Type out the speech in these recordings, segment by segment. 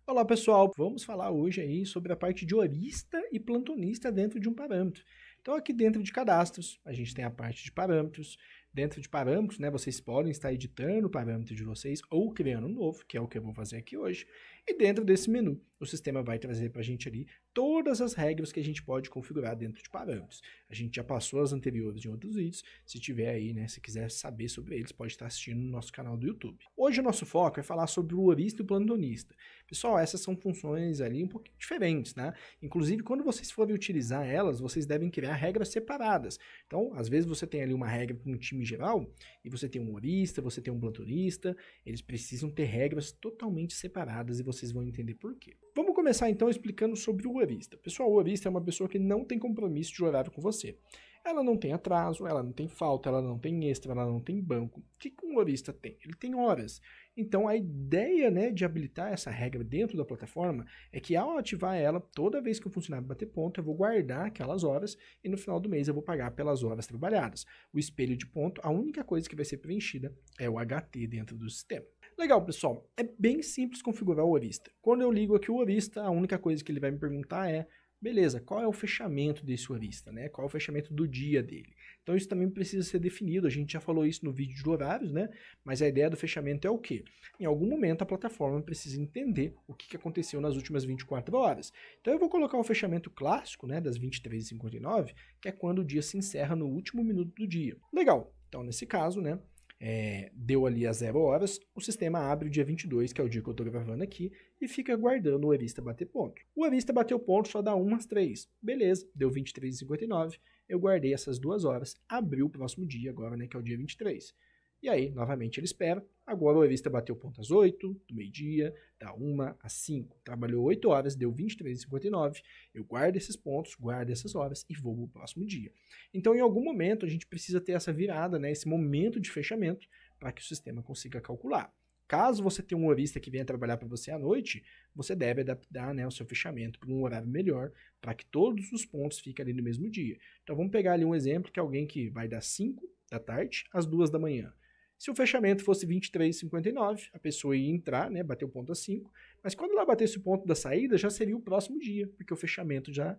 Olá pessoal, vamos falar hoje aí sobre a parte de horista e plantonista dentro de um parâmetro. Então aqui dentro de cadastros, a gente tem a parte de parâmetros. Dentro de parâmetros, né, vocês podem estar editando o parâmetro de vocês ou criando um novo, que é o que eu vou fazer aqui hoje. E dentro desse menu, o sistema vai trazer para a gente ali todas as regras que a gente pode configurar dentro de parâmetros. A gente já passou as anteriores em outros vídeos. Se tiver aí, né, se quiser saber sobre eles, pode estar assistindo no nosso canal do YouTube. Hoje o nosso foco é falar sobre o horista e o plantonista. Pessoal, essas são funções ali um pouquinho diferentes, né? Inclusive, quando vocês forem utilizar elas, vocês devem criar regras separadas. Então, às vezes você tem ali uma regra para um time geral, e você tem um horista, você tem um plantonista, eles precisam ter regras totalmente separadas e vocês vão entender por quê. Vamos começar então explicando sobre o horista. Pessoal, o horista é uma pessoa que não tem compromisso de horário com você. Ela não tem atraso, ela não tem falta, ela não tem extra, ela não tem banco. O que um horista tem? Ele tem horas. Então a ideia, né, de habilitar essa regra dentro da plataforma é que ao ativar ela, toda vez que o funcionário bater ponto, eu vou guardar aquelas horas e no final do mês eu vou pagar pelas horas trabalhadas. O espelho de ponto, a única coisa que vai ser preenchida é o HT dentro do sistema. Legal, pessoal, é bem simples configurar o horista. Quando eu ligo aqui o horista, a única coisa que ele vai me perguntar é: beleza, qual é o fechamento desse horista, né? Qual é o fechamento do dia dele? Então isso também precisa ser definido, a gente já falou isso no vídeo de horários, né? Mas a ideia do fechamento é o quê? Em algum momento a plataforma precisa entender o que aconteceu nas últimas 24 horas. Então eu vou colocar o fechamento clássico, né, das 23h59, que é quando o dia se encerra no último minuto do dia. Legal, então nesse caso, né? Deu ali as 0 horas, o sistema abre o dia 22, que é o dia que eu estou gravando aqui, e fica aguardando o horista bater ponto. O horista bateu ponto só dá 1 às 3. Beleza, deu 23h59, eu guardei essas 2 horas, abriu o próximo dia agora, né, que é o dia 23. E aí, novamente ele espera, agora o horista bateu ponto às 8, do meio-dia, da 1 às 5. Trabalhou 8 horas, deu 23h59, eu guardo esses pontos, guardo essas horas e vou para o próximo dia. Então, em algum momento, a gente precisa ter essa virada, né, esse momento de fechamento, para que o sistema consiga calcular. Caso você tenha um horista que venha trabalhar para você à noite, você deve adaptar, né, o seu fechamento para um horário melhor, para que todos os pontos fiquem ali no mesmo dia. Então, vamos pegar ali um exemplo que é alguém que vai das 5 da tarde às 2 da manhã. Se o fechamento fosse 23h59, a pessoa ia entrar, né, bater o ponto às 5, mas quando ela batesse o ponto da saída, já seria o próximo dia, porque o fechamento já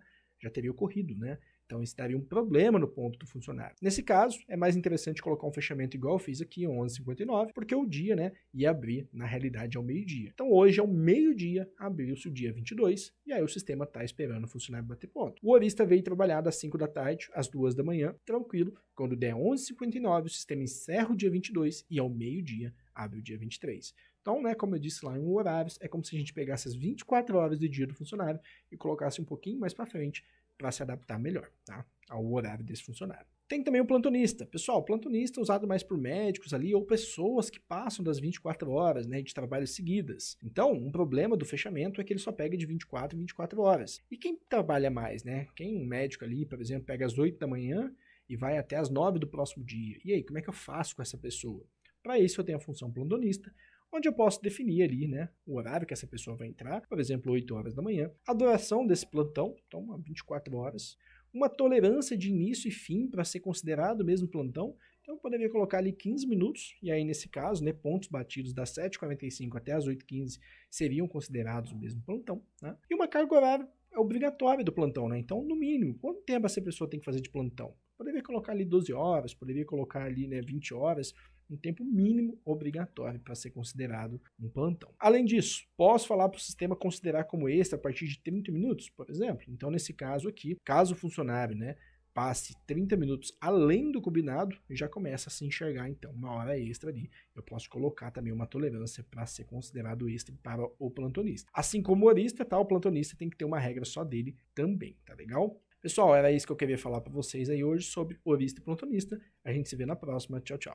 teria ocorrido, né? Então, isso daria um problema no ponto do funcionário. Nesse caso, é mais interessante colocar um fechamento igual eu fiz aqui, 11h59, porque o dia, né, ia abrir, na realidade, ao meio-dia. Então, hoje, ao meio-dia, abriu-se o dia 22, e aí o sistema está esperando o funcionário bater ponto. O horista veio trabalhar das 5 da tarde às 2 da manhã, tranquilo. Quando der 11h59, o sistema encerra o dia 22 e ao meio-dia abre o dia 23. Então, né, como eu disse lá em horários, é como se a gente pegasse as 24 horas do dia do funcionário e colocasse um pouquinho mais para frente para se adaptar melhor, tá, ao horário desse funcionário. Tem também o plantonista. Pessoal, o plantonista é usado mais por médicos ali ou pessoas que passam das 24 horas, né, de trabalhos seguidas. Então, um problema do fechamento é que ele só pega de 24 em 24 horas. E quem trabalha mais, né? Quem, um médico ali, por exemplo, pega às 8 da manhã e vai até às 9 do próximo dia. E aí, como é que eu faço com essa pessoa? Para isso, eu tenho a função plantonista, onde eu posso definir ali, né, o horário que essa pessoa vai entrar, por exemplo, 8 horas da manhã, a duração desse plantão, então 24 horas, uma tolerância de início e fim para ser considerado o mesmo plantão, então eu poderia colocar ali 15 minutos, e aí nesse caso, né, pontos batidos das 7h45 até as 8h15 seriam considerados o mesmo plantão, né, e uma carga horária obrigatória do plantão, né, então no mínimo, quanto tempo essa pessoa tem que fazer de plantão? Poderia colocar ali 12 horas, poderia colocar ali, né, 20 horas, um tempo mínimo obrigatório para ser considerado um plantão. Além disso, posso falar para o sistema considerar como extra a partir de 30 minutos, por exemplo. Então, nesse caso aqui, caso o funcionário, né, passe 30 minutos além do combinado, já começa a se enxergar, então, uma hora extra ali. Eu posso colocar também uma tolerância para ser considerado extra para o plantonista. Assim como o horista, tá? O plantonista tem que ter uma regra só dele também, tá legal? Pessoal, era isso que eu queria falar para vocês aí hoje sobre horista e plantonista. A gente se vê na próxima. Tchau, tchau.